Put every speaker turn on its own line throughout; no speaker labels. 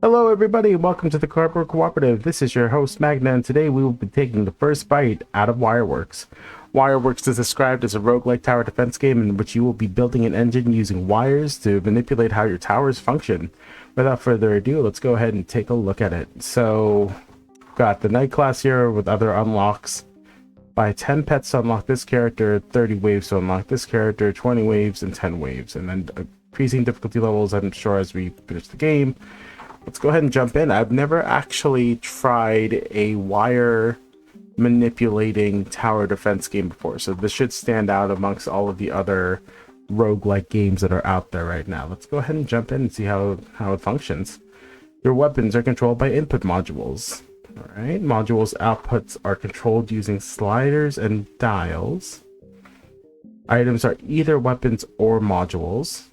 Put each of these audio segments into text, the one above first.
Hello everybody, welcome to the Cardboard Cooperative. This is your host Magna, and today we will be taking the first bite out of Wireworks. Wireworks is described as a roguelike tower defense game in which you will be building an engine using wires to manipulate how your towers function. Without further ado, let's go ahead and take a look at it. So, got the Knight class here with other unlocks. Buy 10 pets to unlock this character, 30 waves to unlock this character, 20 waves, and 10 waves. And then increasing difficulty levels, I'm sure, as we finish the game. Let's go ahead and jump in. I've never actually tried a wire manipulating tower defense game before, so this should stand out amongst all of the other roguelike games that are out there right now. Let's go ahead and jump in and see how it functions. Your weapons are controlled by input modules. Alright, modules outputs are controlled using sliders and dials. Items are either weapons or modules.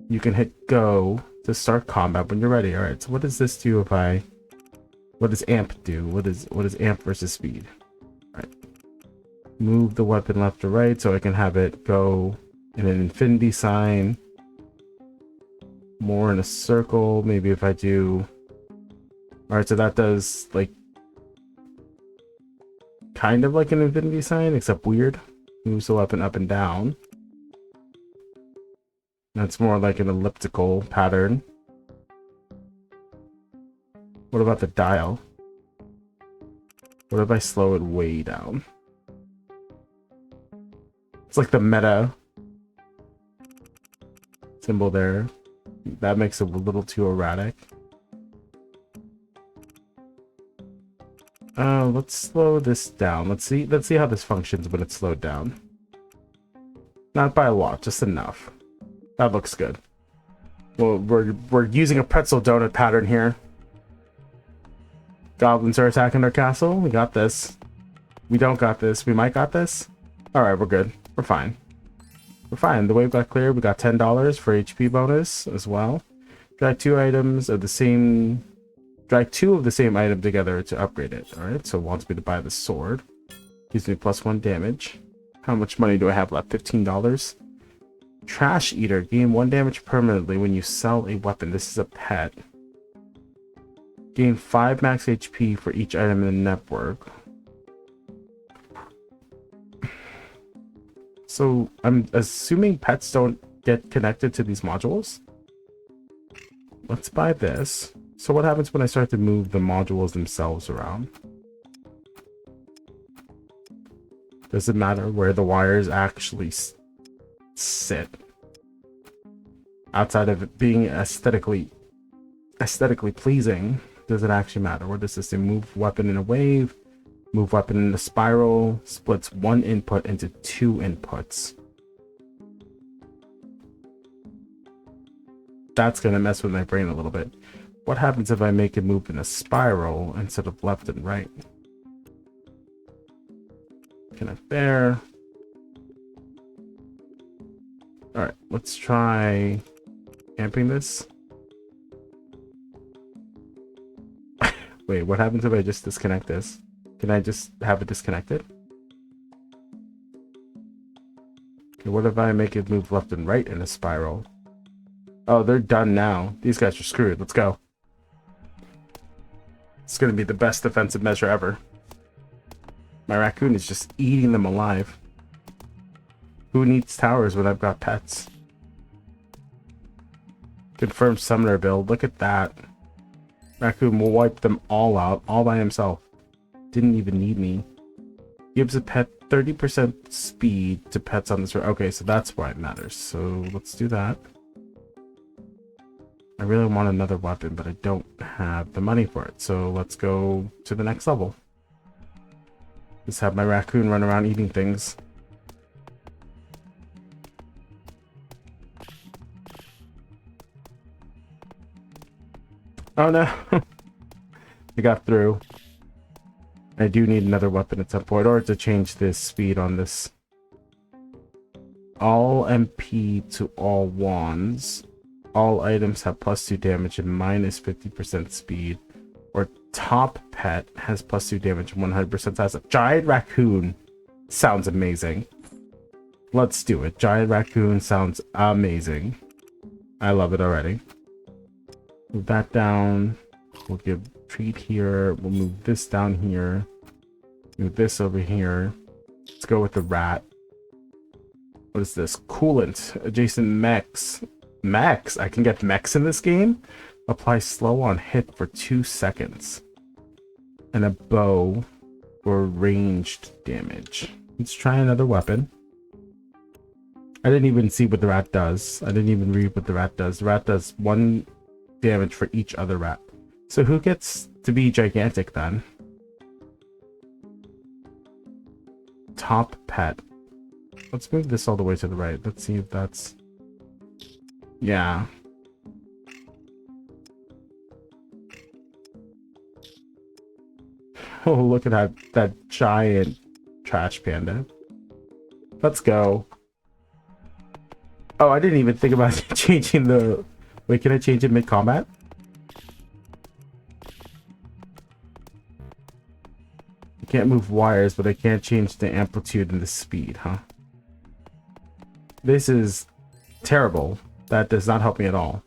You can hit go to start combat when you're ready. Alright, so what does this do if what does amp do? What is amp versus speed? Alright. Move the weapon left or right so I can have it go in an infinity sign. More in a circle, maybe if I do. Alright, so that does like kind of like an infinity sign, except weird. Moves the weapon up and down. That's more like an elliptical pattern. What about the dial? What if I slow it way down? It's like the meta symbol there. That makes it a little too erratic. Let's slow this down. Let's see how this functions when it's slowed down. Not by a lot, just enough. That looks good. Well, we're using a pretzel donut pattern here. Goblins are attacking our castle. We got this. We don't got this. We might got this. Alright, we're good. We're fine. We're fine. The wave got clear. We got $10 for HP bonus as well. Drag two of the same item together to upgrade it. Alright, so it wants me to buy the sword. Gives me +1 damage. How much money do I have left? $15. Trash Eater. Gain 1 damage permanently when you sell a weapon. This is a pet. Gain 5 max HP for each item in the network. So I'm assuming pets don't get connected to these modules. Let's buy this. So what happens when I start to move the modules themselves around? Does it matter where the wires actually sit? Outside of it being aesthetically pleasing, does it actually matter? What does this do? Move weapon in a wave, move weapon in a spiral, splits one input into two inputs. That's gonna mess with my brain a little bit. What happens if I make it move in a spiral instead of left and right? Connect there. Alright, let's try amping this. Wait, what happens if I just disconnect this? Can I just have it disconnected? Okay, what if I make it move left and right in a spiral? Oh, they're done now. These guys are screwed. Let's go. It's gonna be the best defensive measure ever. My raccoon is just eating them alive. Who needs towers when I've got pets? Confirmed summoner build. Look at that. Raccoon will wipe them all out, all by himself. Didn't even need me. Gives a pet 30% speed to pets on this road. Okay, so that's why it matters. So let's do that. I really want another weapon, but I don't have the money for it. So let's go to the next level. Just have my raccoon run around eating things. Oh no! I got through. I do need another weapon at some point, or to change this speed on this. All MP to all wands. All items have +2 damage and -50% speed. Or top pet has +2 damage and 100% size. Giant raccoon sounds amazing. Let's do it. Giant raccoon sounds amazing. I love it already. Move that down. We'll give treat here. We'll move this down here. Move this over here. Let's go with the rat. What is this? Coolant. Adjacent mechs. Mechs? I can get mechs in this game? Apply slow on hit for 2 seconds. And a bow for ranged damage. Let's try another weapon. I didn't even see what the rat does. I didn't even read what the rat does. The rat does 1 damage for each other rat. So who gets to be gigantic then? Top pet. Let's move this all the way to the right. Let's see if that's... Yeah. Oh, look at that giant trash panda. Let's go. Oh, I didn't even think about changing the... Wait, can I change it mid-combat? I can't move wires, but I can't change the amplitude and the speed, huh? This is terrible. That does not help me at all.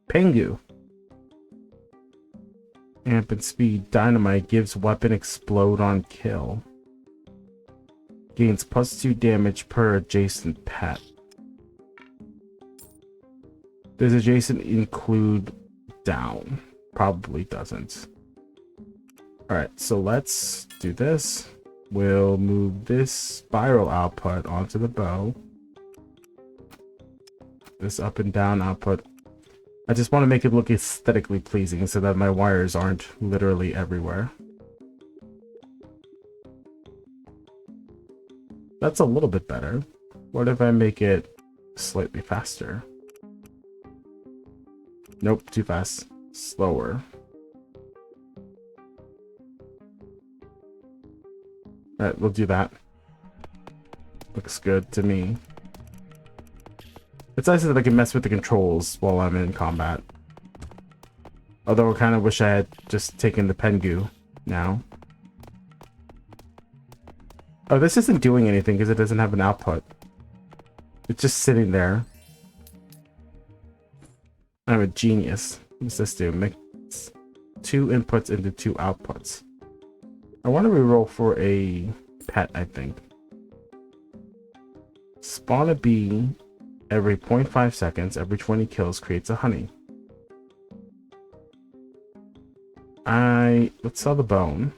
Pengu. Amp and speed. Dynamite gives weapon explode on kill. Gains +2 damage per adjacent pet. Does adjacent include down? Probably doesn't. Alright, so let's do this. We'll move this spiral output onto the bow. This up and down output. I just want to make it look aesthetically pleasing so that my wires aren't literally everywhere. That's a little bit better. What if I make it slightly faster? Nope, too fast. Slower. Alright, we'll do that. Looks good to me. It's nice that I can mess with the controls while I'm in combat. Although I kind of wish I had just taken the Pengu now. Oh, this isn't doing anything because it doesn't have an output. It's just sitting there. I'm a genius. What does this do? Mix 2 inputs into 2 outputs. I want to reroll for a pet, I think. Spawn a bee every 0.5 seconds. Every 20 kills creates a honey. Let's sell the bone.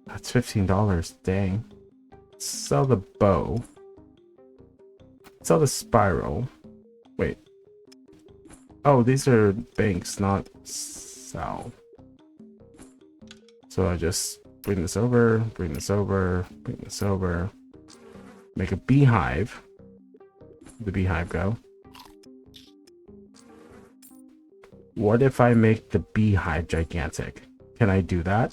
That's $15. Dang. Let's sell the bow. Let's sell the spiral. Wait. Oh, these are banks, not sell. So I just bring this over, bring this over, bring this over. Make a beehive. Where'd the beehive go? What if I make the beehive gigantic? Can I do that?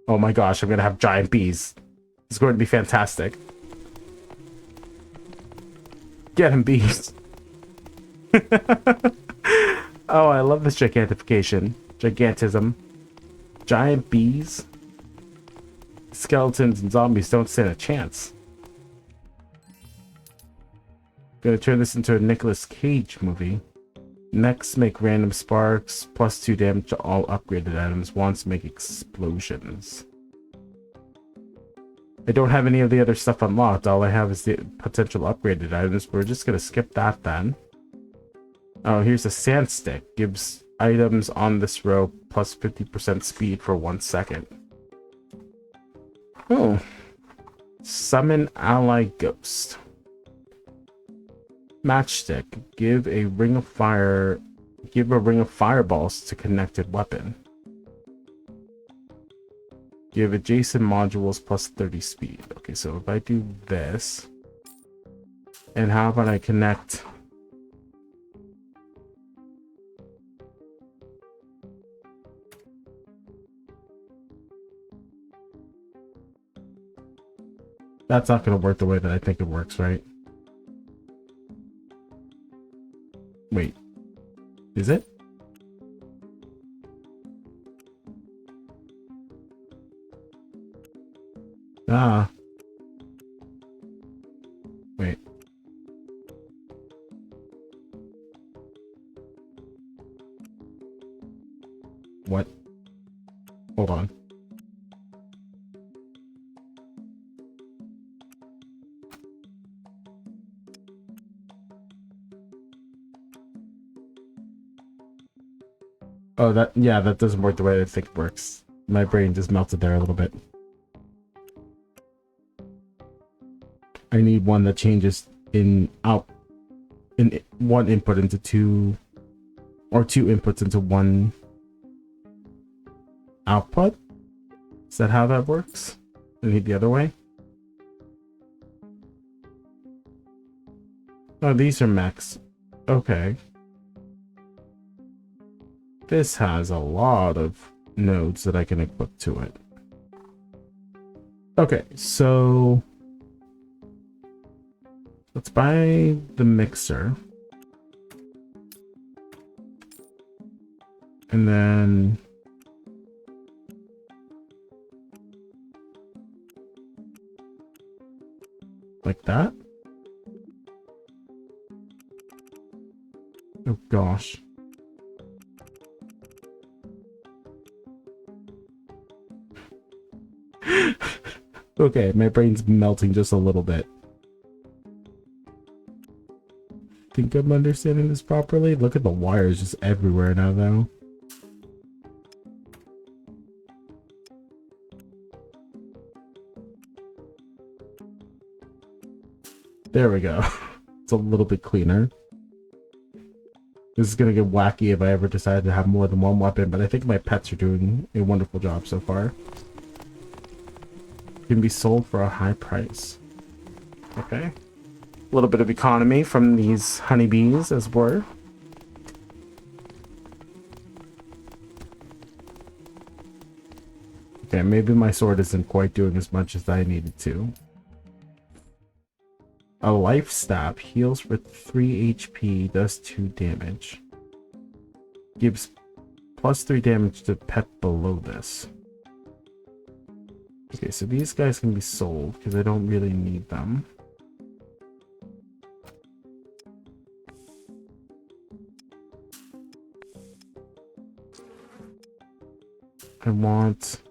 Oh my gosh, I'm gonna have giant bees. It's going to be fantastic. Get him, bees. Oh, I love this gigantification. Gigantism. Giant bees. Skeletons and zombies don't stand a chance. Gonna turn this into a Nicolas Cage movie. Next, make random sparks. +2 damage to all upgraded items. Once make explosions. I don't have any of the other stuff unlocked. All I have is the potential upgraded items. We're just gonna skip that then. Oh, here's a sand stick. Gives items on this row plus 50% speed for 1 second. Oh. Summon ally ghost. Matchstick. Give a ring of fireballs to connected weapon. Give adjacent modules plus 30 speed. Okay, so if I do this, and how about I connect? That's not going to work the way that I think it works, right? Wait, is it? Ah. Wait. What? Hold on. Oh, yeah, that doesn't work the way I think it works. My brain just melted there a little bit. I need one that changes in one input into two, or two inputs into one output. Is that how that works? I need the other way. Oh, these are mechs. Okay. This has a lot of nodes that I can equip to it. Okay, so let's buy the mixer. And then like that. Oh gosh. Okay, my brain's melting just a little bit. Think I'm understanding this properly? Look at the wires just everywhere now, though. There we go. It's a little bit cleaner. This is gonna get wacky if I ever decide to have more than one weapon, but I think my pets are doing a wonderful job so far. Can be sold for a high price. Okay. A little bit of economy from these honeybees as were. Okay, maybe my sword isn't quite doing as much as I needed to. A life stab heals for 3 HP, does 2 damage. Gives plus 3 damage to pet below this. Okay, so these guys can be sold because I don't really need them. I want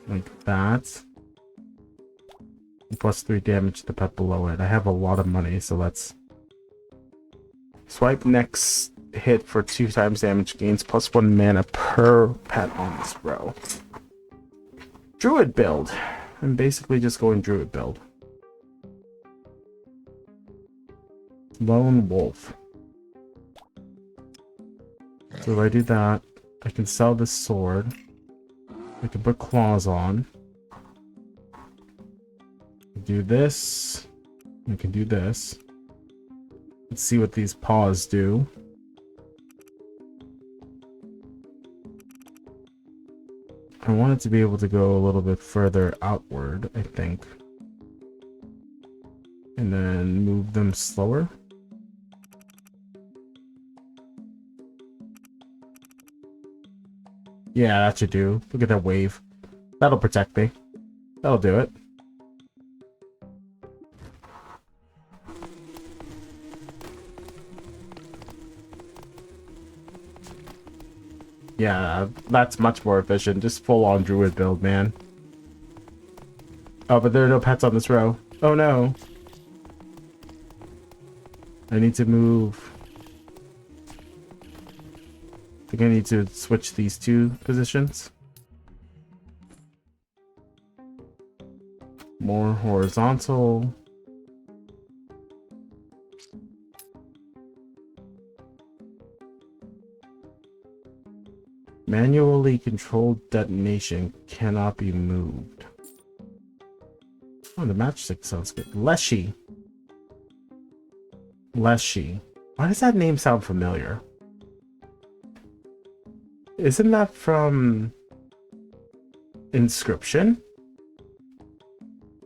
like that. Plus 3 damage to the pet below it. I have a lot of money, so let's swipe next hit for 2 times damage, gains plus 1 mana per pet on this row. Druid build. I'm basically just going druid build. Lone wolf. So if I do that, I can sell this sword. I can put claws on. Do this. I can do this. Let's see what these paws do. I want it to be able to go a little bit further outward, I think. And then move them slower. Yeah, that should do. Look at that wave. That'll protect me. That'll do it. Yeah, that's much more efficient. Just full-on druid build, man. Oh, but there are no pets on this row. Oh no. I need to move. I think I need to switch these 2 positions. More horizontal. Manually controlled detonation cannot be moved. Oh, the matchstick sounds good. Leshy. Leshy. Why does that name sound familiar? Isn't that from Inscription?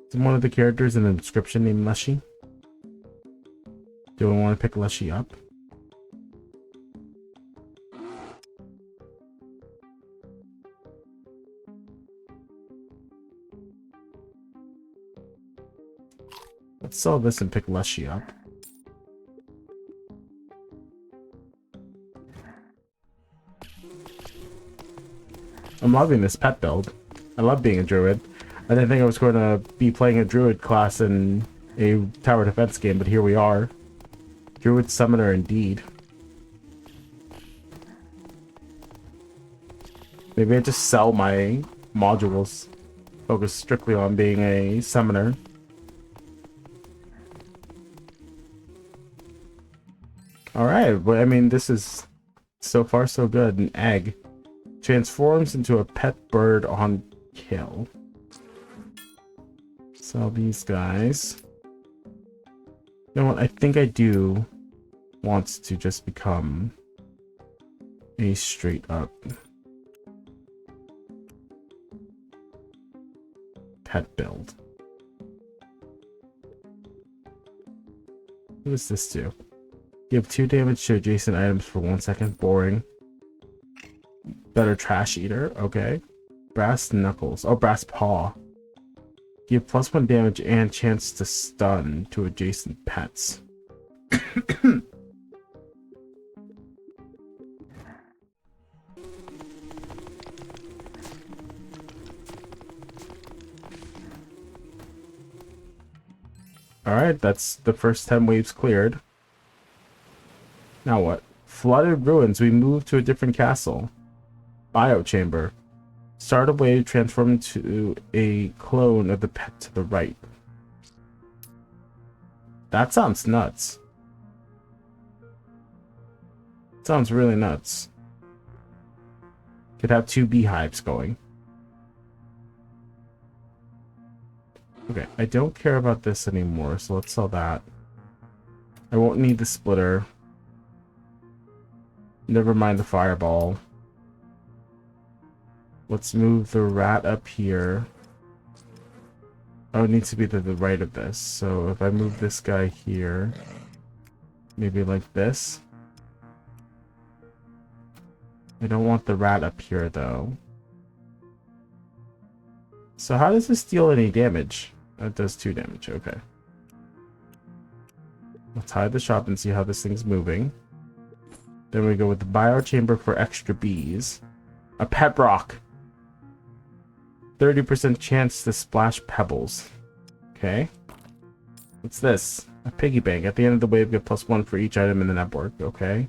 Is one of the characters in Inscription named Leshy? Do I want to pick Leshy up? Let's sell this and pick Leshy up. I'm loving this pet build. I love being a druid. I didn't think I was going to be playing a druid class in a tower defense game, but here we are. Druid summoner indeed. Maybe I just sell my modules. Focus strictly on being a summoner. Alright, but I mean, this is so far so good. An egg transforms into a pet bird on kill. Sell these guys. You know what? I think I do want to just become a straight up pet build. What does this do? Give 2 damage to adjacent items for 1 second. Boring. Better trash eater. Okay. Brass knuckles. Oh, brass paw. Give +1 damage and chance to stun to adjacent pets. Alright, that's the first 10 waves cleared. Now what? Flooded ruins. We move to a different castle. Biochamber. Start a wave, transform into a clone of the pet to the right. That sounds nuts. Sounds really nuts. Could have 2 beehives going. Okay, I don't care about this anymore, so let's sell that. I won't need the splitter. Never mind the fireball. Let's move the rat up here. Oh, it needs to be to the right of this. So if I move this guy here, maybe like this. I don't want the rat up here though. So how does this deal any damage? That does 2 damage, okay. Let's hide the shop and see how this thing's moving. Then we go with the biochamber for extra bees. A pet rock. 30% chance to splash pebbles. Okay. What's this? A piggy bank. At the end of the wave, get +1 for each item in the network. Okay.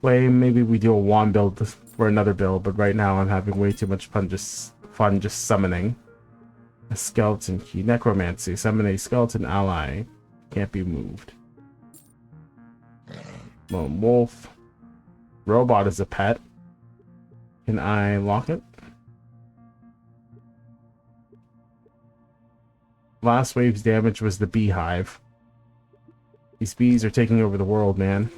Way maybe we do a wand build for another build, but right now I'm having way too much fun just summoning. A skeleton key. Necromancy. Summon a skeleton ally. Can't be moved. Lone wolf. Robot is a pet. Can I lock it? Last wave's damage was the beehive. These bees are taking over the world, man.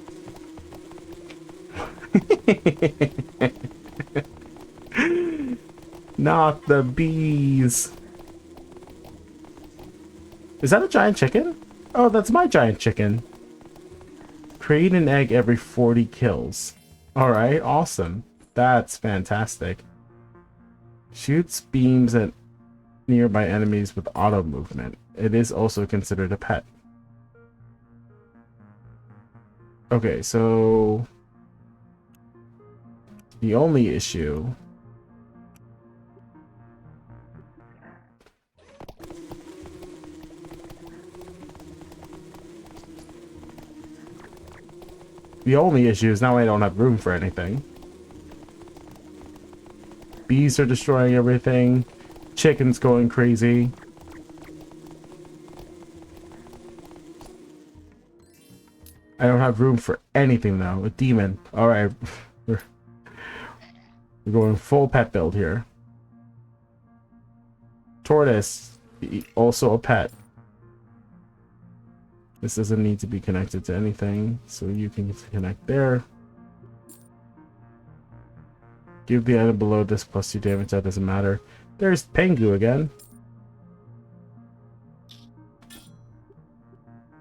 Not the bees. Is that a giant chicken? Oh, that's my giant chicken. Create an egg every 40 kills. Alright, awesome. That's fantastic. Shoots beams at nearby enemies with auto movement. It is also considered a pet. Okay, so the only issue is now I don't have room for anything. Bees are destroying everything. Chicken's going crazy. I don't have room for anything though. A demon. Alright. We're going full pet build here. Tortoise. Also a pet. This doesn't need to be connected to anything, so you can connect there. Give the item below this +2 damage, that doesn't matter. There's Pengu again.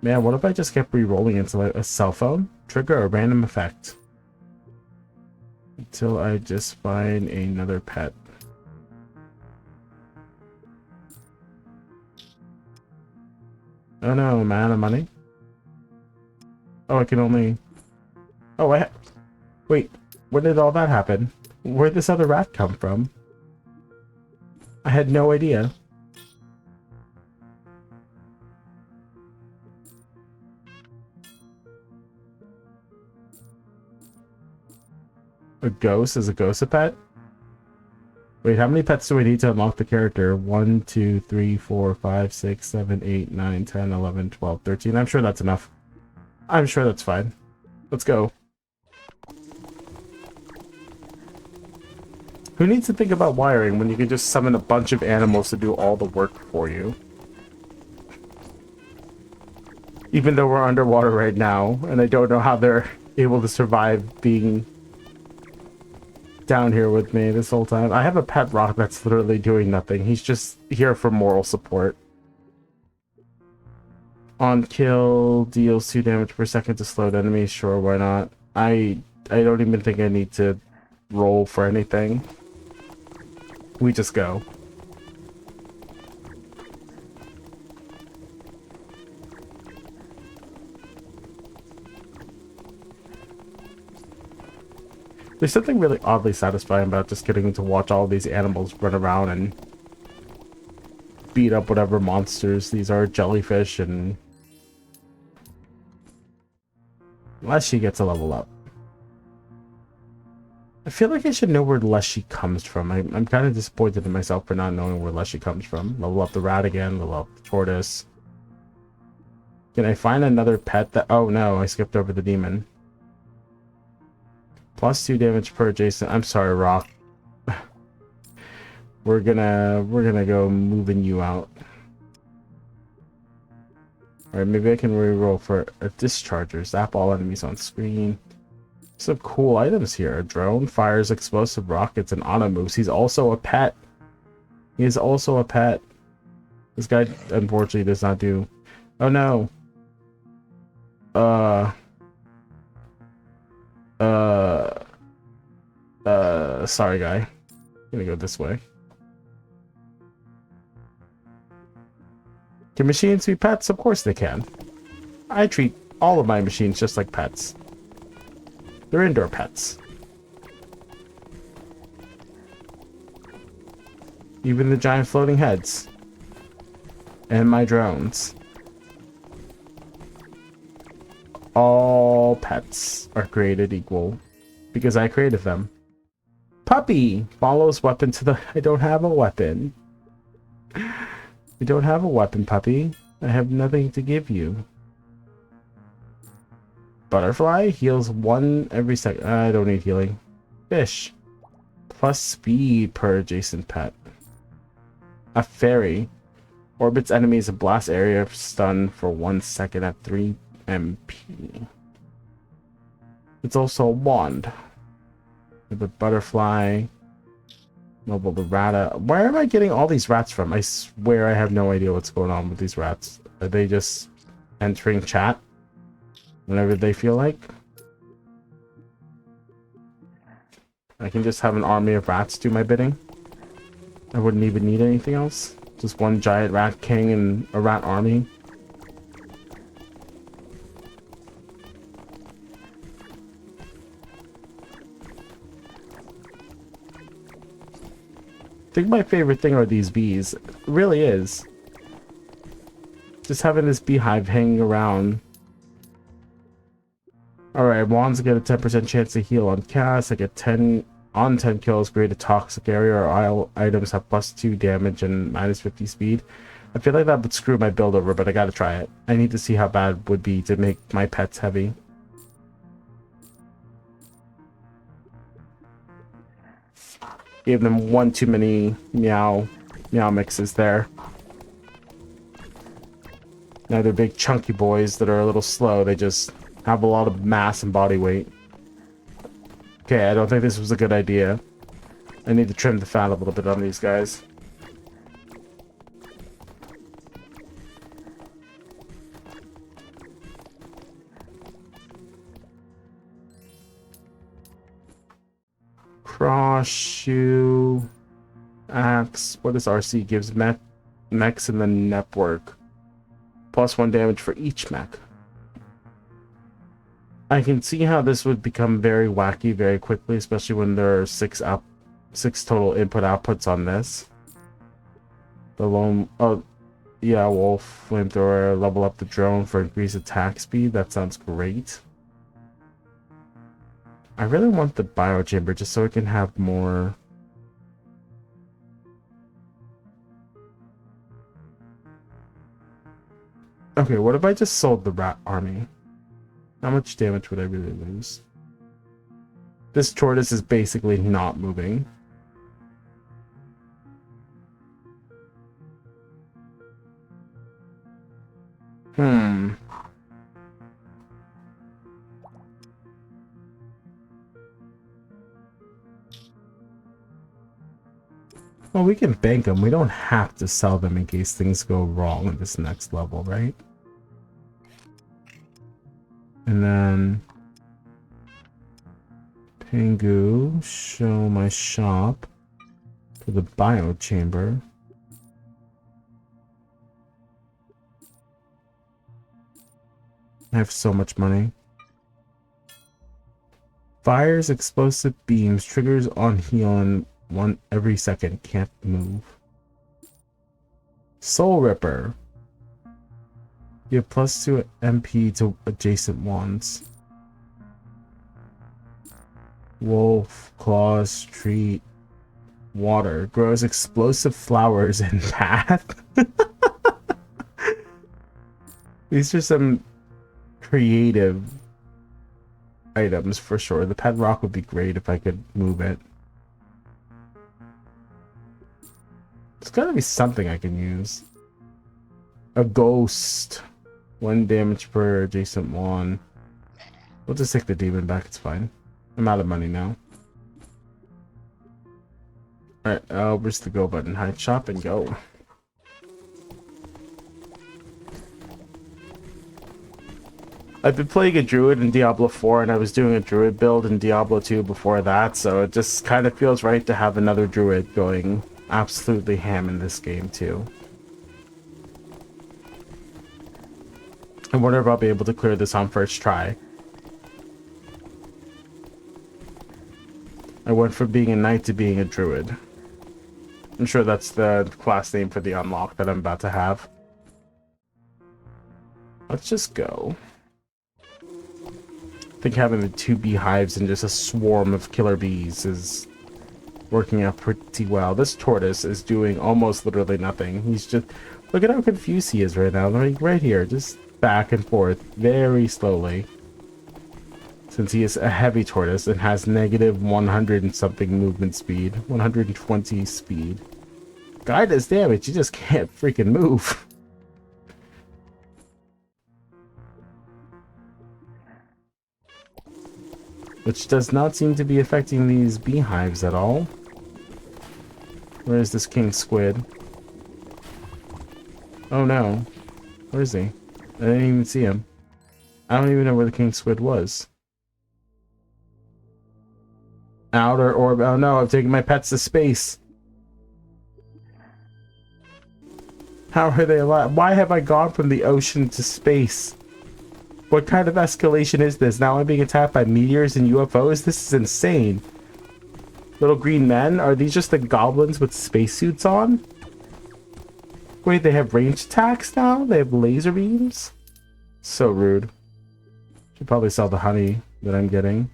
Man, what if I just kept re-rolling into like a cell phone? Trigger a random effect. Until I just find another pet. Oh no, I'm out of money. Oh, I can only... Oh, wait. When did all that happen? Where'd this other rat come from? I had no idea. A ghost? Is a ghost a pet? Wait, how many pets do we need to unlock the character? 1, 2, 3, 4, 5, 6, 7, 8, 9, 10, 11, 12, 13. I'm sure that's enough. I'm sure that's fine. Let's go. Who needs to think about wiring when you can just summon a bunch of animals to do all the work for you? Even though we're underwater right now, and I don't know how they're able to survive being down here with me this whole time. I have a pet rock that's literally doing nothing. He's just here for moral support. On kill deals 2 damage per second to slowed enemies. Sure, why not? I don't even think I need to roll for anything. We just go. There's something really oddly satisfying about just getting to watch all these animals run around and beat up whatever monsters these are, jellyfish, and Leshy gets a level up. I feel like I should know where Leshy comes from. I'm kind of disappointed in myself for not knowing where Leshy comes from. Level up the rat again, level up the tortoise. Can I find another pet that... Oh no, I skipped over the demon. Plus 2 damage per adjacent. I'm sorry, Rock. We're gonna go moving you out. Alright, maybe I can reroll for a discharger. Zap all enemies on screen. Some cool items here. A drone fires explosive rockets and auto moves. He's also a pet. He is also a pet. This guy unfortunately does not do... Oh no. Sorry, guy. I'm gonna go this way. Can machines be pets? Of course they can. I treat all of my machines just like pets. They're indoor pets. Even the giant floating heads. And my drones. All pets are created equal. Because I created them. Puppy follows weapon to the... I don't have a weapon. I don't have a weapon, puppy. I have nothing to give you. Butterfly heals 1 every second. I don't need healing. Fish. Plus speed per adjacent pet. A fairy. Orbits enemies in blast area of stun for 1 second at 3 MP. It's also a wand. The butterfly. Mobile the rat. Where am I getting all these rats from? I swear I have no idea what's going on with these rats. Are they just entering chat whenever they feel like? I can just have an army of rats do my bidding. I wouldn't even need anything else. Just one giant rat king and a rat army. I think my favorite thing are these bees. It really is. Just having this beehive hanging around. Alright, wands get a 10% chance to heal on cast. I get 10 on 10 kills, create a toxic area, or all items have plus 2 damage and minus 50 speed. I feel like that would screw my build over, but I gotta try it. I need to see how bad it would be to make my pets heavy. Gave them one too many meow mixes there. Now they're big chunky boys that are a little slow. They just have a lot of mass and body weight. Okay, I don't think this was a good idea. I need to trim the fat a little bit on these guys. Cross, shoe, axe. What does RC gives mechs in the network? Plus 1 damage for each mech. I can see how this would become very wacky very quickly, especially when there are six total input outputs on this. The lone, oh yeah, wolf, flamethrower, level up the drone for increased attack speed. That sounds great. I really want the biochamber just so I can have more. Okay, what if I just sold the rat army? How much damage would I really lose? This tortoise is basically not moving. Well, we can bank them. We don't have to sell them in case things go wrong in this next level, right? And then Pingu, show my shop for the biochamber. I have so much money. Fires explosive beams, triggers on heal one every second, can't move. Soul Ripper. You have +2 MP to adjacent ones. Wolf, claws, treat, water. Grows explosive flowers in path. These are some creative items for sure. The pet rock would be great if I could move it. There's gotta be something I can use. A ghost. 1 damage per adjacent one. We'll just take the demon back, it's fine. I'm out of money now. Alright, where's the go button? Hide shop and go. I've been playing a druid in Diablo 4 and I was doing a druid build in Diablo 2 before that, so it just kind of feels right to have another druid going absolutely ham in this game too. I wonder if I'll be able to clear this on first try. I went from being a knight to being a druid. I'm sure that's the class name for the unlock that I'm about to have. Let's just go. I think having the 2 beehives and just a swarm of killer bees is working out pretty well. This tortoise is doing almost literally nothing. He's just... Look at how confused he is right now. Like, right here. Just back and forth. Very slowly. Since he is a heavy tortoise and has negative 100 and something movement speed. 120 speed. Guy does damage. He just can't freaking move. Which does not seem to be affecting these beehives at all. Where is this king squid? Oh no. Where is he? I didn't even see him. I don't even know where the king squid was. Outer orb. Oh no, I've taken my pets to space. How are they alive? Why have I gone from the ocean to space? What kind of escalation is this? Now I'm being attacked by meteors and UFOs? This is insane. Little green men? Are these just the goblins with spacesuits on? Wait, they have ranged attacks now? They have laser beams? So rude. Should probably sell the honey that I'm getting.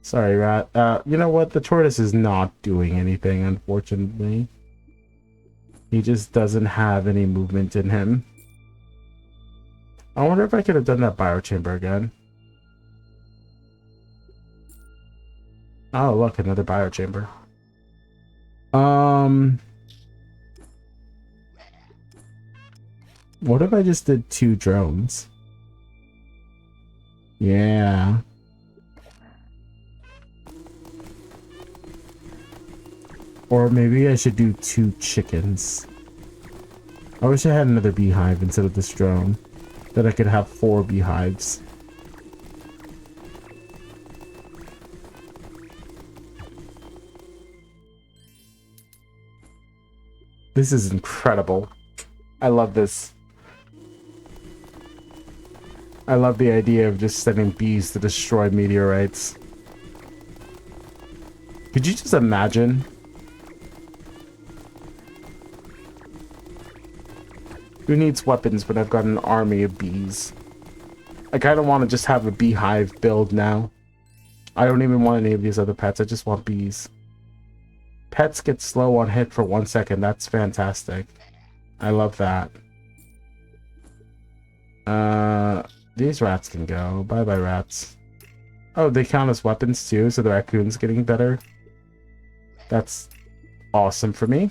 Sorry, rat. You know what? The tortoise is not doing anything, unfortunately. He just doesn't have any movement in him. I wonder if I could have done that biochamber again. Oh, look, another biochamber. What if I just did 2 drones? Yeah. Or maybe I should do 2 chickens. I wish I had another beehive instead of this drone. That I could have 4 beehives. This is incredible. I love this. I love the idea of just sending bees to destroy meteorites. Could you just imagine? Who needs weapons when I've got an army of bees? I kind of want to just have a beehive build now. I don't even want any of these other pets. I just want bees. Pets get slow on hit for 1 second. That's fantastic. I love that. These rats can go. Bye-bye, rats. Oh, they count as weapons too, so the raccoon's getting better. That's awesome for me.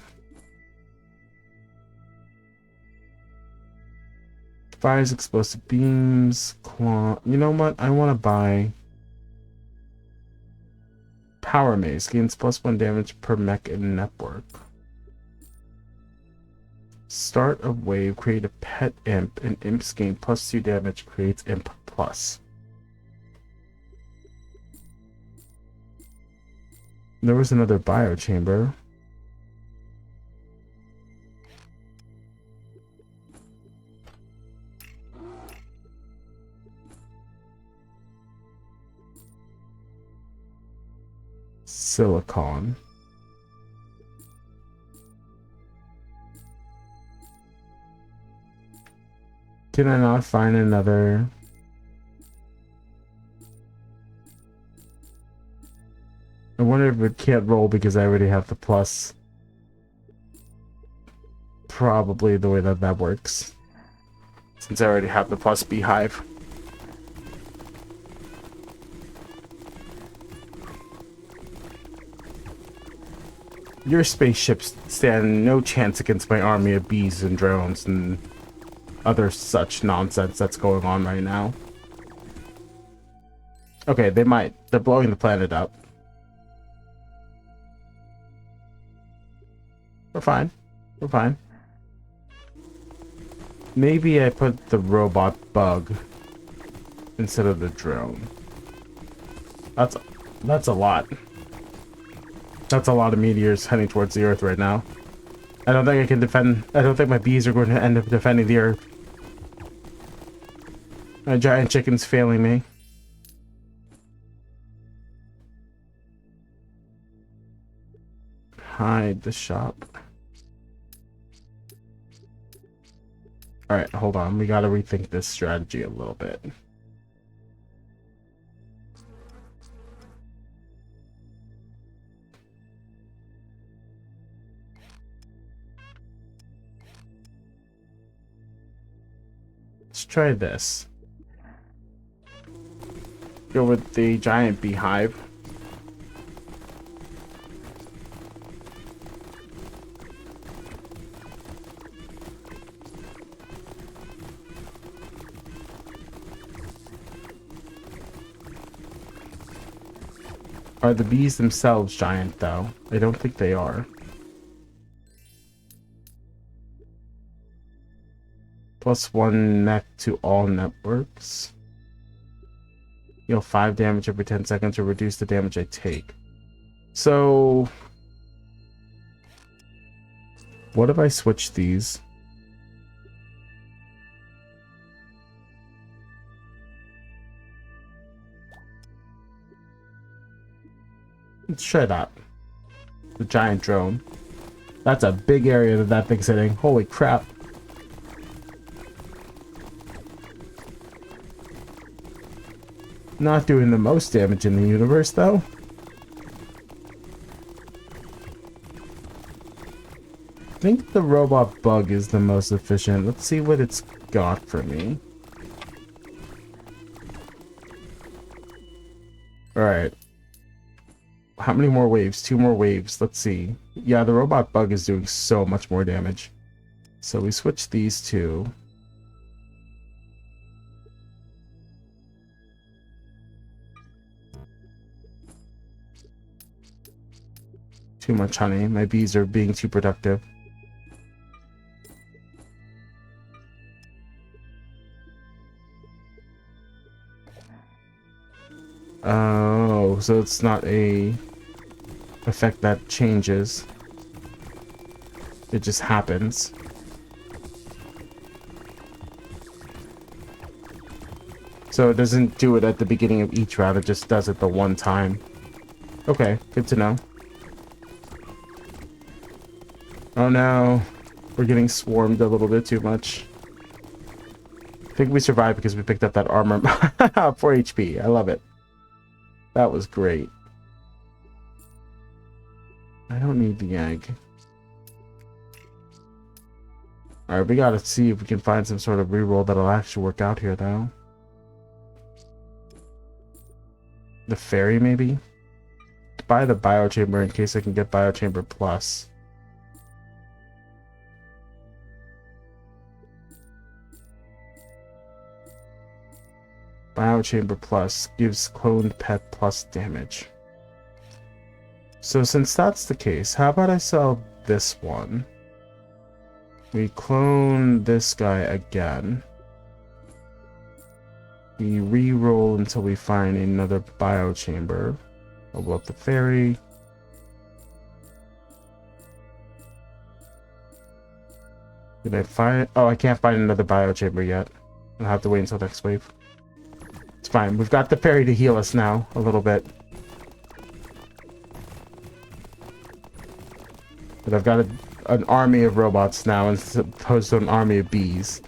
Fires, explosive beams, claw. You know what? I want to buy Power Mace. Gains +1 damage per mech in network. Start a wave, create a pet imp, and imps gain +2 damage, creates imp plus. There was another bio chamber. Silicon. Can I not find another? I wonder if it can't roll because I already have the plus. Probably the way that that works. Since I already have the plus beehive. Your spaceships stand no chance against my army of bees and drones and other such nonsense that's going on right now. Okay, they might. They're blowing the planet up. We're fine. We're fine. Maybe I put the robot bug instead of the drone. That's a lot. That's a lot of meteors heading towards the Earth right now. I don't think I can defend. I don't think my bees are going to end up defending the Earth. My giant chicken's failing me. Hide the shop. Alright, hold on. We gotta rethink this strategy a little bit. Let's try this. Go with the giant beehive. Are the bees themselves giant, though? I don't think they are. +1 mech to all networks. Heal 5 damage every 10 seconds to reduce the damage I take. So, what if I switch these? Let's try that. The giant drone. That's a big area that that thing's hitting. Holy crap. Not doing the most damage in the universe, though. I think the robot bug is the most efficient. Let's see what it's got for me. Alright. How many more waves? 2 more waves. Let's see. Yeah, the robot bug is doing so much more damage. So we switch these two. Too much honey. My bees are being too productive. Oh, so it's not a effect that changes. It just happens. So it doesn't do it at the beginning of each round, it just does it the one time. Okay, good to know. Oh no, we're getting swarmed a little bit too much. I think we survived because we picked up that armor. 4 HP, I love it. That was great. I don't need the egg. Alright, we gotta see if we can find some sort of reroll that'll actually work out here, though. The fairy, maybe? Buy the biochamber in case I can get biochamber plus. Biochamber plus gives cloned pet plus damage. So since that's the case, how about I sell this one? We clone this guy again. We re-roll until we find another biochamber. Level up the fairy. Did I find... Oh, I can't find another biochamber yet. I'll have to wait until next wave. It's fine. We've got the fairy to heal us now, a little bit. But I've got an army of robots now as opposed to an army of bees.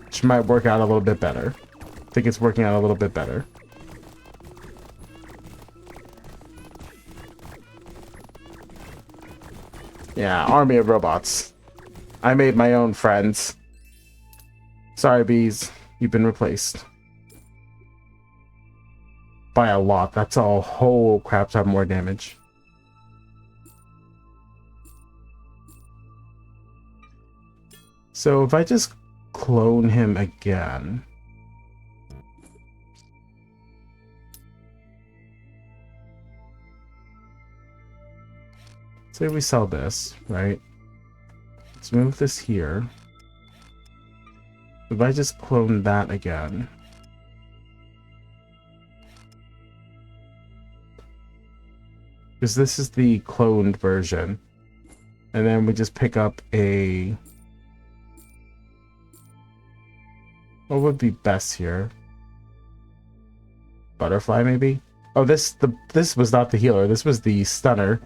Which might work out a little bit better. I think it's working out a little bit better. Yeah, army of robots. I made my own friends. Sorry, bees. You've been replaced. By a lot. That's a whole crap ton more damage. So if I just clone him again... Say we sell this, right? Let's move this here. If I just clone that again... Because this is the cloned version. And then we just pick up a... What would be best here? Butterfly, maybe? Oh, this was not the healer. This was the stunner.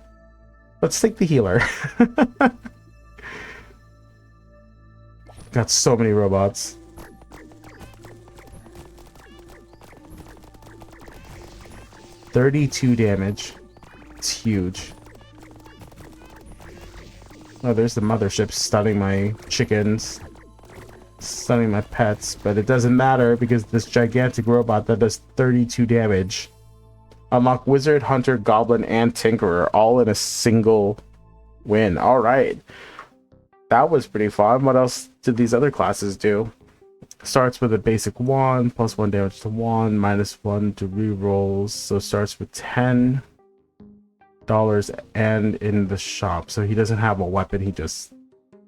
Let's take the healer. Got so many robots. $32 damage. It's huge. Oh, there's the mothership stunning my chickens. Stunning my pets, but it doesn't matter because this gigantic robot that does 32 damage. Unlock Wizard, Hunter, Goblin, and Tinkerer all in a single win. Alright. That was pretty fun. What else did these other classes do? Starts with a basic wand, +1 damage to wand, -1 to rerolls. So starts with $10 and in the shop. So he doesn't have a weapon, he just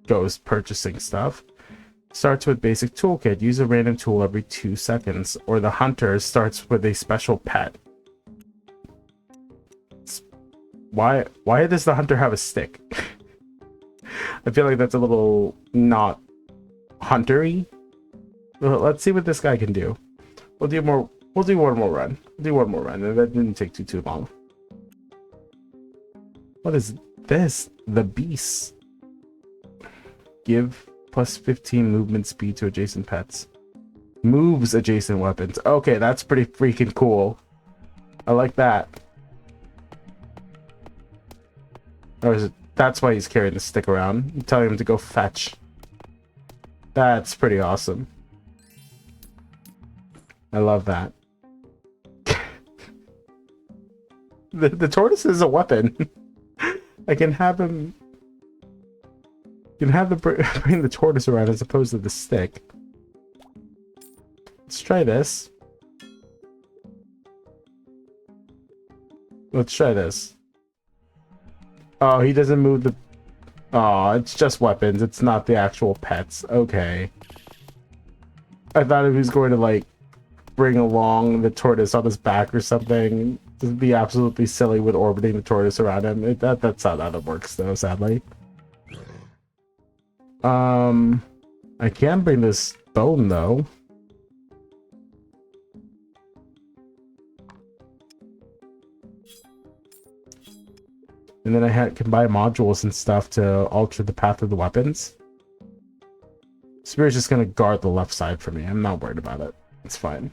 goes purchasing stuff. Starts with basic toolkit. Use a random tool every 2 seconds. Or the hunter starts with a special pet. Why does the hunter have a stick? I feel like that's a little not huntery. Well, let's see what this guy can do. We'll do one more run. And that didn't take too long. What is this? The beast. Give +15 movement speed to adjacent pets. Moves adjacent weapons. Okay, that's pretty freaking cool. I like that. Or is it? That's why he's carrying the stick around. I'm telling him to go fetch. That's pretty awesome. I love that. The tortoise is a weapon. I can have him... You can have the bring the tortoise around as opposed to the stick. Let's try this. Let's try this. Oh, he doesn't move the... Oh, it's just weapons. It's not the actual pets. Okay. I thought he was going to, like, bring along the tortoise on his back or something. It'd be absolutely silly with orbiting the tortoise around him. That's not how it works, though, sadly. I can bring this bone, though. And then can buy modules and stuff to alter the path of the weapons. Spear's just gonna guard the left side for me. I'm not worried about it. It's fine.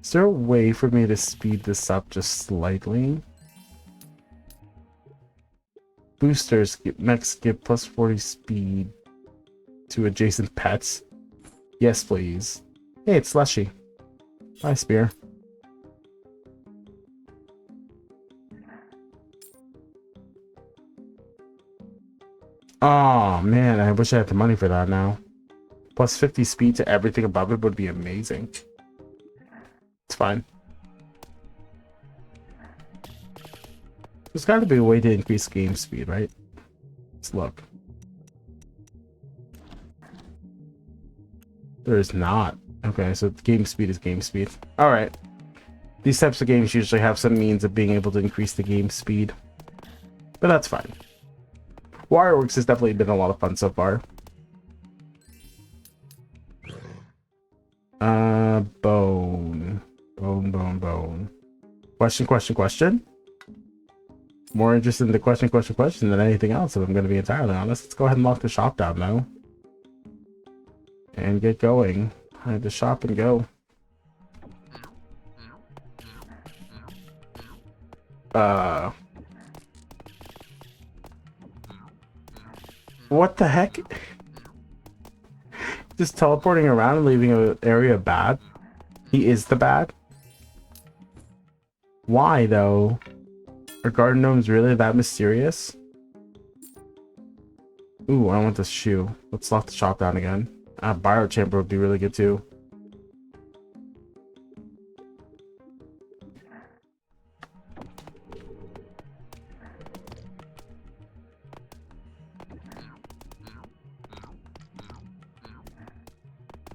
Is there a way for me to speed this up just slightly? Boosters next give plus 40 speed to adjacent pets. Yes, please. Hey, it's Slushy. Bye, Spear. Oh man, I wish I had the money for that now. Plus 50 speed to everything above it would be amazing. It's fine. There's got to be a way to increase game speed, right? Let's look. There is not. Okay, so game speed is game speed. Alright. These types of games usually have some means of being able to increase the game speed. But that's fine. Wireworks has definitely been a lot of fun so far. Bone. Bone. Question. More interested in the question than anything else, if I'm going to be entirely honest. Let's go ahead and lock the shop down now. And get going. I had to shop and go. What the heck? Just teleporting around and leaving an area bad? He is the bad? Why, though? Are garden gnomes really that mysterious? Ooh, I want this shoe. Let's lock the shop down again. Bio chamber would be really good too.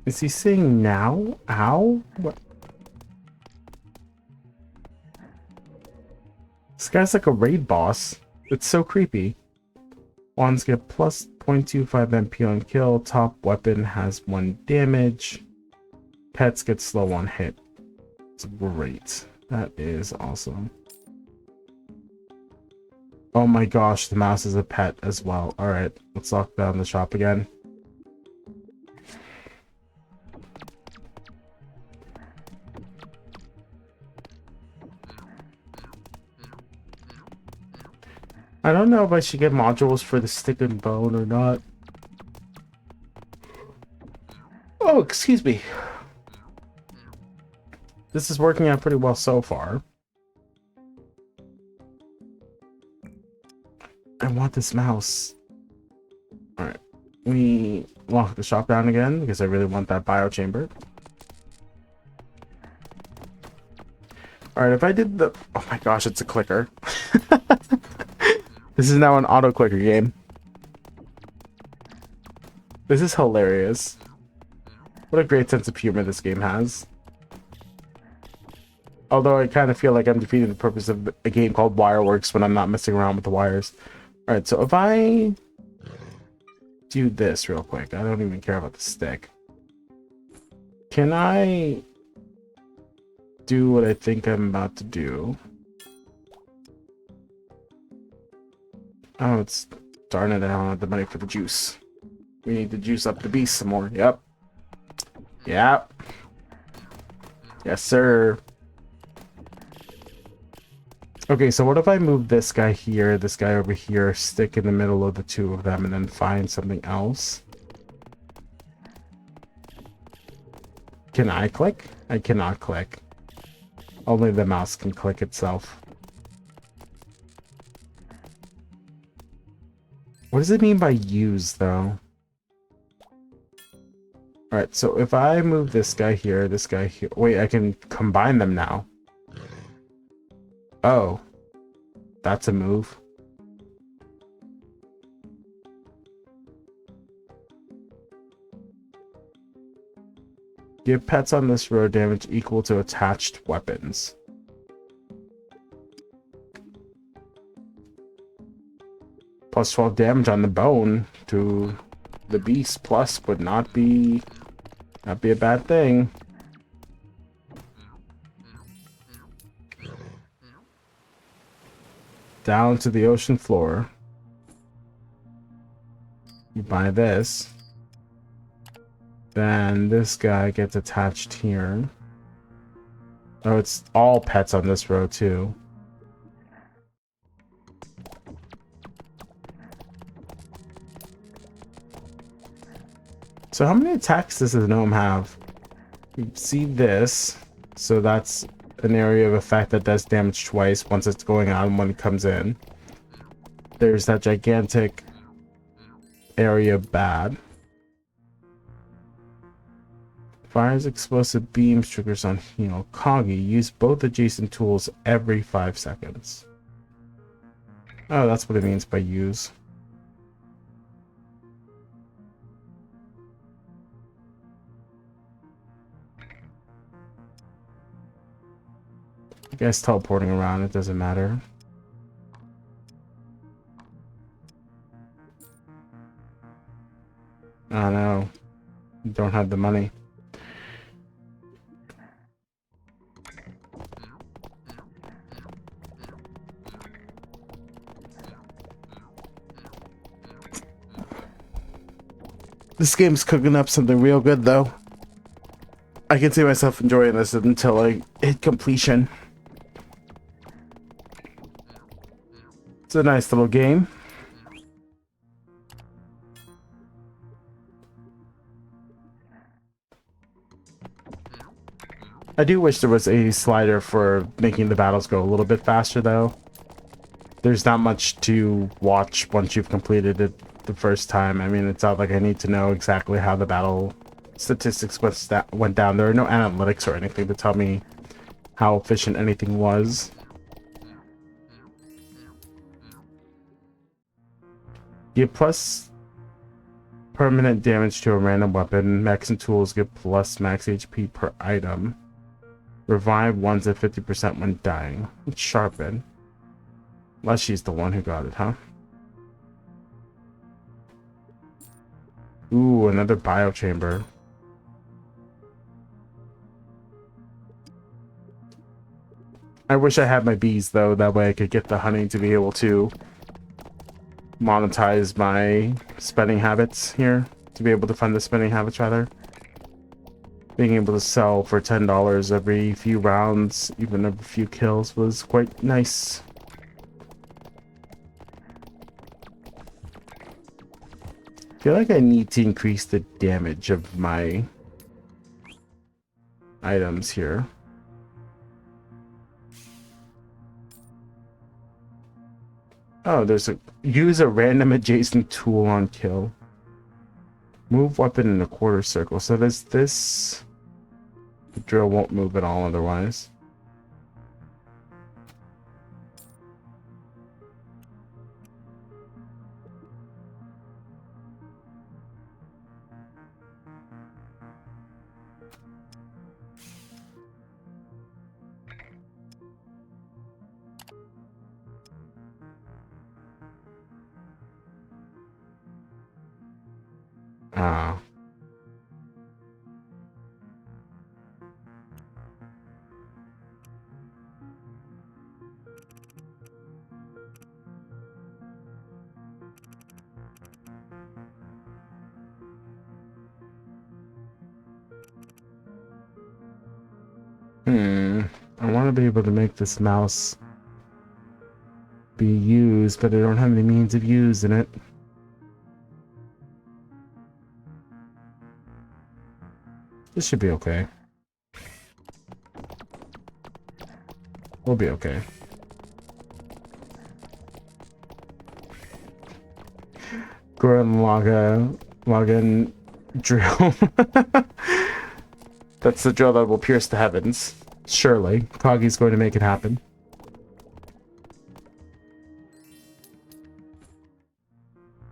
Is he saying now? Ow? What? This guy's like a raid boss. It's so creepy. Wands get plus 0.25 MP on kill. Top weapon has 1 damage. Pets get slow on hit. It's great. That is awesome. Oh my gosh, the mouse is a pet as well. Alright, let's lock down the shop again. I don't know if I should get modules for the stick and bone or not. Oh, excuse me. This is working out pretty well so far. I want this mouse. Alright. We lock the shop down again because I really want that bio chamber. Alright, if I did the... Oh my gosh, it's a clicker. This is now an auto clicker game. This is hilarious. What a great sense of humor this game has. Although I kind of feel like I'm defeating the purpose of a game called Wireworks when I'm not messing around with the wires. Alright, so if I do this real quick, I don't even care about the stick. Can I do what I think I'm about to do? Oh, it's... Darn it, I don't have the money for the juice. We need to juice up the beast some more. Yep. Yep. Yes, sir. Okay, so what if I move this guy here, this guy over here, stick in the middle of the two of them, and then find something else? Can I click? I cannot click. Only the mouse can click itself. What does it mean by use, though? Alright, so if I move this guy here... Wait, I can combine them now. Oh. That's a move. Give pets on this road damage equal to attached weapons. Plus 12 damage on the bone to the beast plus would not be That'd be a bad thing. Down to the ocean floor. You buy this. Then this guy gets attached here. Oh, it's all pets on this row too. So how many attacks does the gnome have? You see this. So that's an area of effect that does damage twice once it's going on when it comes in. There's that gigantic area bad. Fires explosive beams, triggers on heal. Coggy, use both adjacent tools every 5 seconds. Oh, that's what it means by use. I guess teleporting around, it doesn't matter. Oh no, don't have the money. This game's cooking up something real good though. I can see myself enjoying this until I hit completion. It's a nice little game. I do wish there was a slider for making the battles go a little bit faster though. There's not much to watch once you've completed it the first time. I mean, it's not like I need to know exactly how the battle statistics went down. There are no analytics or anything to tell me how efficient anything was. Give plus permanent damage to a random weapon. Mechs and tools give plus max HP per item. Revive ones at 50% when dying. It's sharpen. Unless she's the one who got it, huh? Ooh, another biochamber. I wish I had my bees though, that way I could get the honey to be able to monetize my spending habits here. To be able to fund the spending habits rather. Being able to sell for $10 every few rounds, even every few kills, was quite nice. I feel like I need to increase the damage of my items here. Oh, there's a use a random adjacent tool on kill. Move weapon in a quarter circle. So there's this. The drill won't move at all otherwise. Ah. I want to be able to make this mouse be used, but I don't have any means of using it. This should be okay. We'll be okay. Gurren Lagann drill. That's the drill that will pierce the heavens. Surely. Koggy's going to make it happen.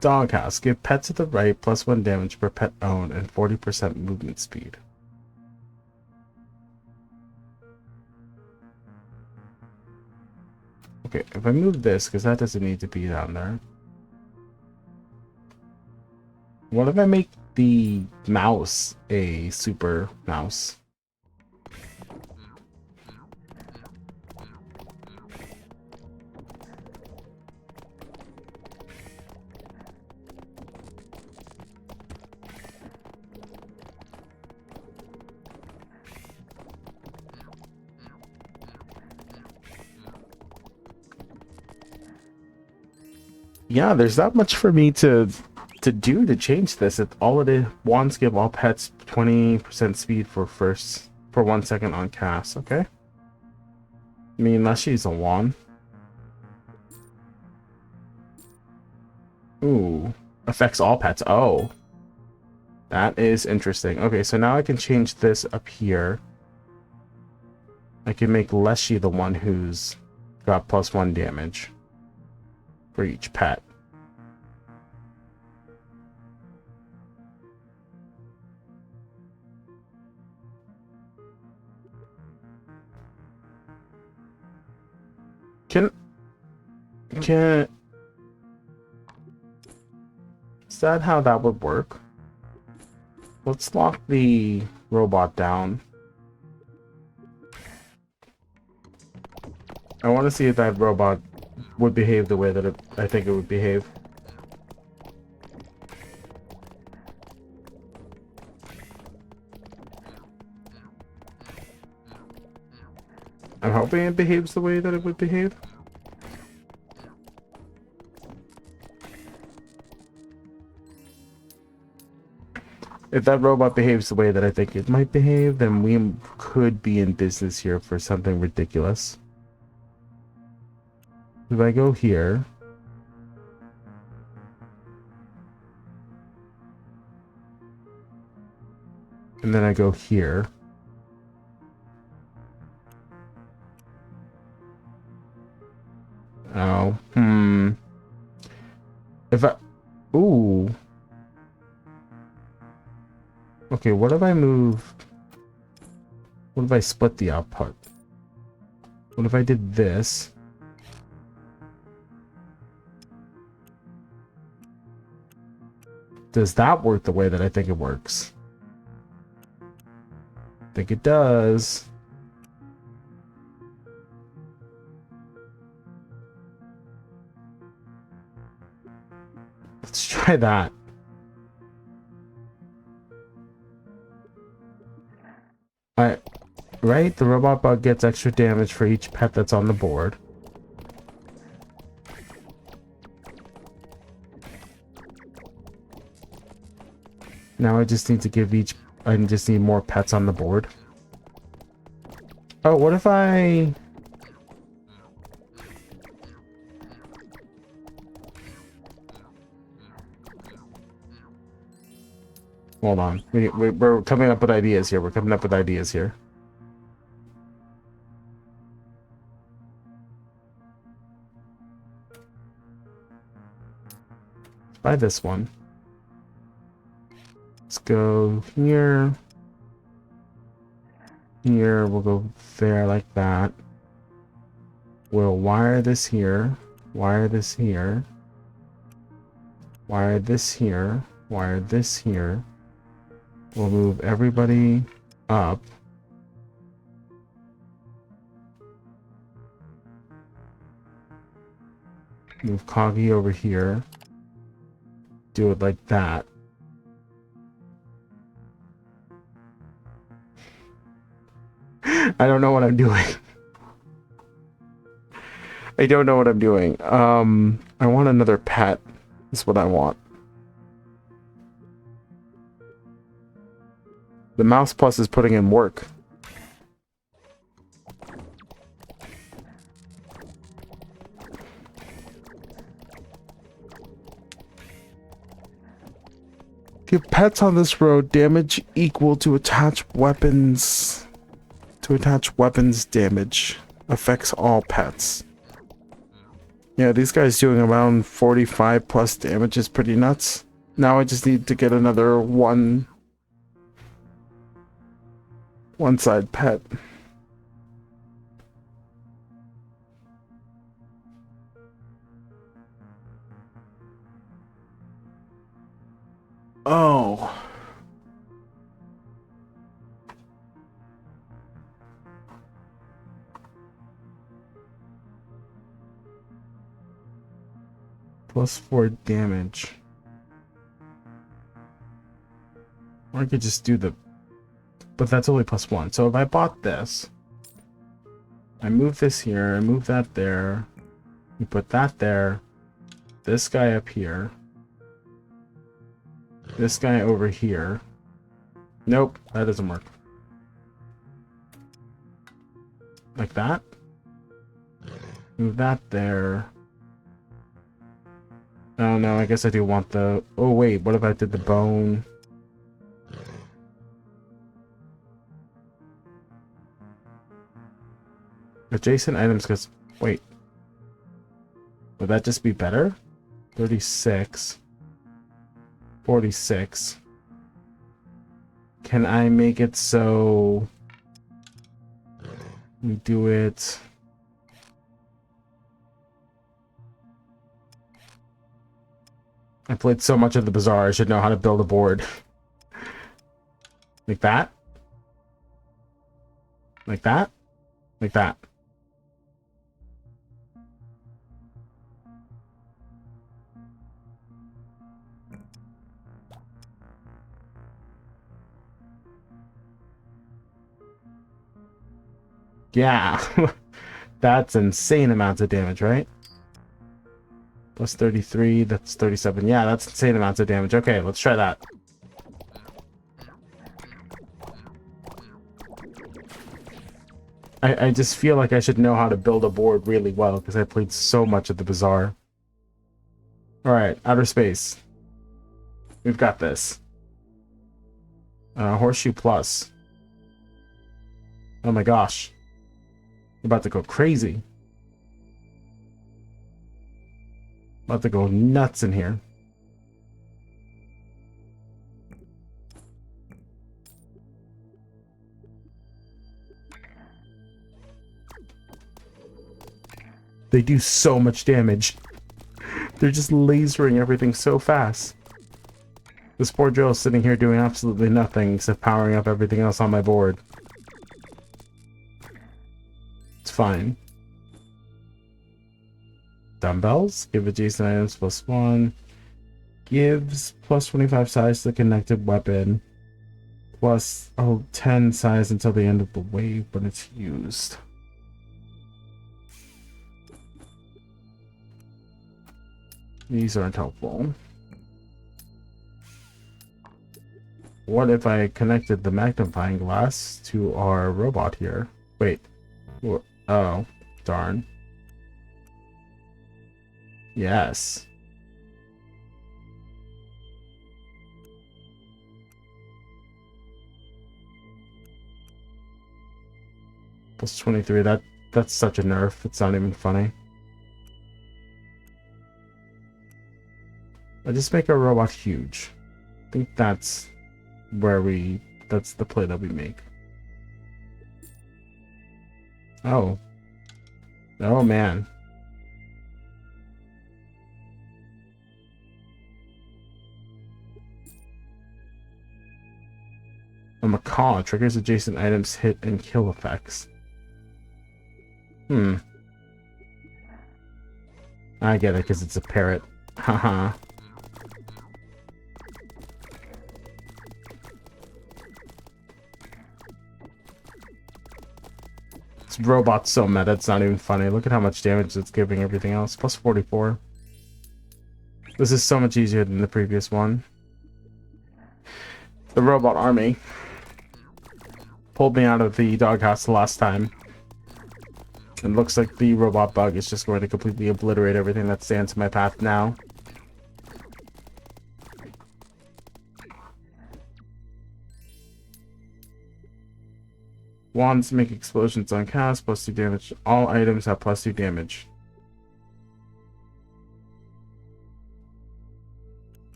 Doghouse. Give pet to the right, +1 damage per pet owned, and 40% movement speed. Okay, if I move this, because that doesn't need to be down there. What if I make the mouse a super mouse. Yeah, there's not much for me to do to change this. All it is, wands give all pets 20% speed for 1 second on cast. Okay. I mean, unless she's a wand. Ooh, affects all pets. Oh, that is interesting. Okay, so now I can change this up here. I can make Leshy the one who's got +1 damage for each pet. Can is that how that would work? Let's lock the robot down. I want to see if that robot would behave the way that I think it would behave. I'm hoping it behaves the way that it would behave. If that robot behaves the way that I think it might behave, then we could be in business here for something ridiculous. If I go here, and then I go here, oh, if I, ooh, okay, what if I move, what if I split the output? What if I did this? Does that work the way that I think it works? I think it does. Let's try that. Right? The robot bug gets extra damage for each pet that's on the board. Now I just need to give I just need more pets on the board. Oh, what if I... Hold on. We're coming up with ideas here. We're coming up with ideas here. Let's buy this one. Let's go here. Here, we'll go there like that. We'll wire this here. Wire this here. Wire this here. Wire this here. We'll move everybody up. Move Coggy over here. Do it like that. I don't know what I'm doing. I don't know what I'm doing. I want another pet. That's what I want. The mouse plus is putting in work. Give pets on this road damage equal to attach weapons. To attach weapons damage. Affects all pets. Yeah, these guys doing around 45 plus damage is pretty nuts. Now I just need to get another one side pet. Oh. +4 damage. Or I could just do the... But that's only +1. So if I bought this, I move this here, I move that there, you put that there, this guy up here, this guy over here. Nope, that doesn't work. Like that. Move that there. Oh no, I guess I do want the... Oh wait, what if I did the bone? Adjacent items, because... Wait. Would that just be better? 36. 46. Can I make it so... We do it... I played so much of the Bazaar, I should know how to build a board. Like that. Like that. Like that. Yeah. That's insane amounts of damage, right? Plus 33, that's 37. Yeah, that's insane amounts of damage. Okay, let's try that. I just feel like I should know how to build a board really well because I played so much at the Bazaar. Alright, outer space. We've got this. Horseshoe plus. Oh my gosh. I'm about to go crazy. About to go nuts in here. They do so much damage. They're just lasering everything so fast. This poor drill is sitting here doing absolutely nothing except powering up everything else on my board. It's fine. Dumbbells. Give adjacent items +1. Gives +25 size to the connected weapon. Plus 10 size until the end of the wave when it's used. These aren't helpful. What if I connected the magnifying glass to our robot here? Wait. Oh, darn. Yes. Plus 23, that's such a nerf, it's not even funny. I just make our robot huge. I think that's where that's the play that we make. Oh. Oh man. A macaw triggers adjacent items hit and kill effects. I get it because it's a parrot. Haha. This robot's so meta, it's not even funny. Look at how much damage it's giving everything else. Plus 44. This is so much easier than the previous one. The robot army pulled me out of the doghouse the last time. It looks like the robot bug is just going to completely obliterate everything that stands in my path now. Wands make explosions on cast, +2 damage. All items have +2 damage.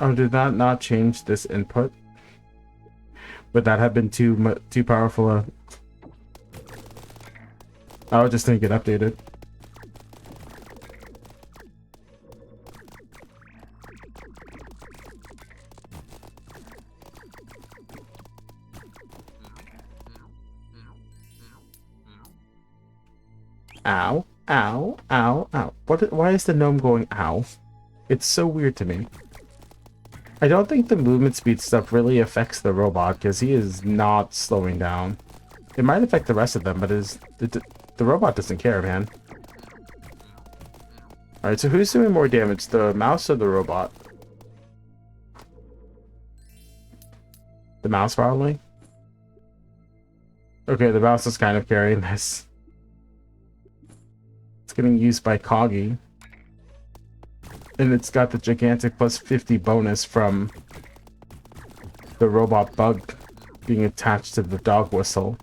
Oh, did that not change this input? Would that have been too powerful? Oh, it just didn't get updated. Ow, ow, ow, ow. Why is the gnome going ow? It's so weird to me. I don't think the movement speed stuff really affects the robot, because he is not slowing down. It might affect the rest of them, but the robot doesn't care, man. Alright, so who's doing more damage, the mouse or the robot? The mouse, probably? Okay, the mouse is kind of carrying this. It's getting used by Coggy. And it's got the gigantic plus 50 bonus from the robot bug being attached to the dog whistle.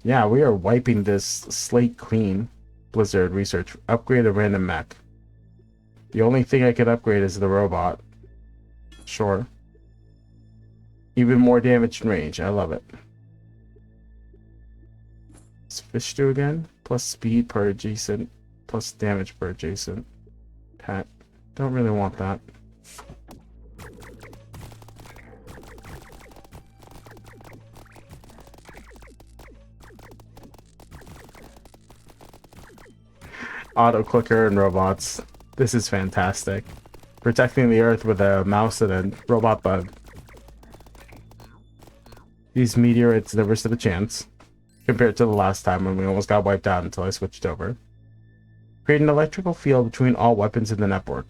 Yeah, we are wiping this slate clean. Blizzard research. Upgrade a random mech. The only thing I can upgrade is the robot. Sure. Even more damage and range. I love it. What's fish do again? Plus speed per adjacent. Plus damage per adjacent. Pet. Don't really want that. Auto clicker and robots. This is fantastic. Protecting the earth with a mouse and a robot bug. These meteorites never stood a chance, compared to the last time when we almost got wiped out until I switched over. Create an electrical field between all weapons in the network.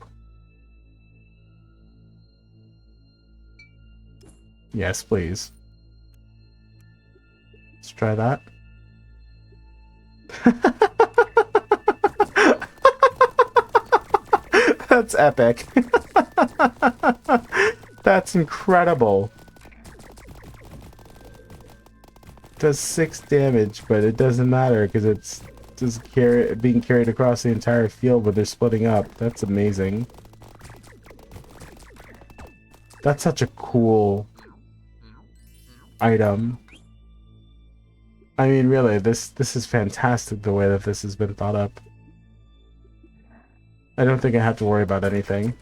Yes, please. Let's try that. That's epic. That's incredible. Does 6 damage, but it doesn't matter because it's just being carried across the entire field where they're splitting up. That's amazing. That's such a cool item. I mean, really, this is fantastic the way that this has been thought up. I don't think I have to worry about anything.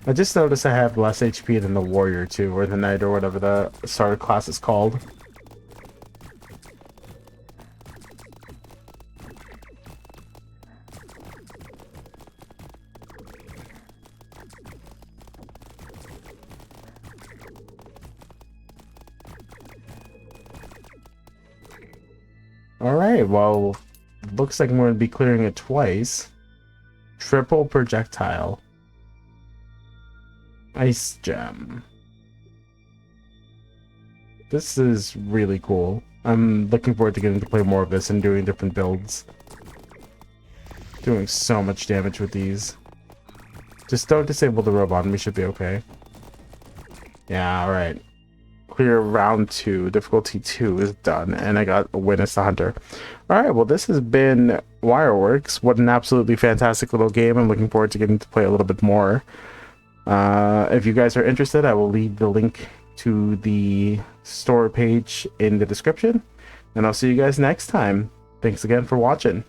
I just noticed I have less HP than the warrior too, or the knight, or whatever the starter class is called. Alright, well, looks like I'm going to be clearing it twice. Triple projectile. Ice gem. This is really cool. I'm looking forward to getting to play more of this and doing different builds. Doing so much damage with these. Just don't disable the robot and we should be okay. Yeah, alright. Clear round 2, difficulty 2 is done, and I got a win as the hunter. Alright, well this has been Wireworks. What an absolutely fantastic little game. I'm looking forward to getting to play a little bit more. If you guys are interested, I will leave the link to the store page in the description, and I'll see you guys next time. Thanks again for watching.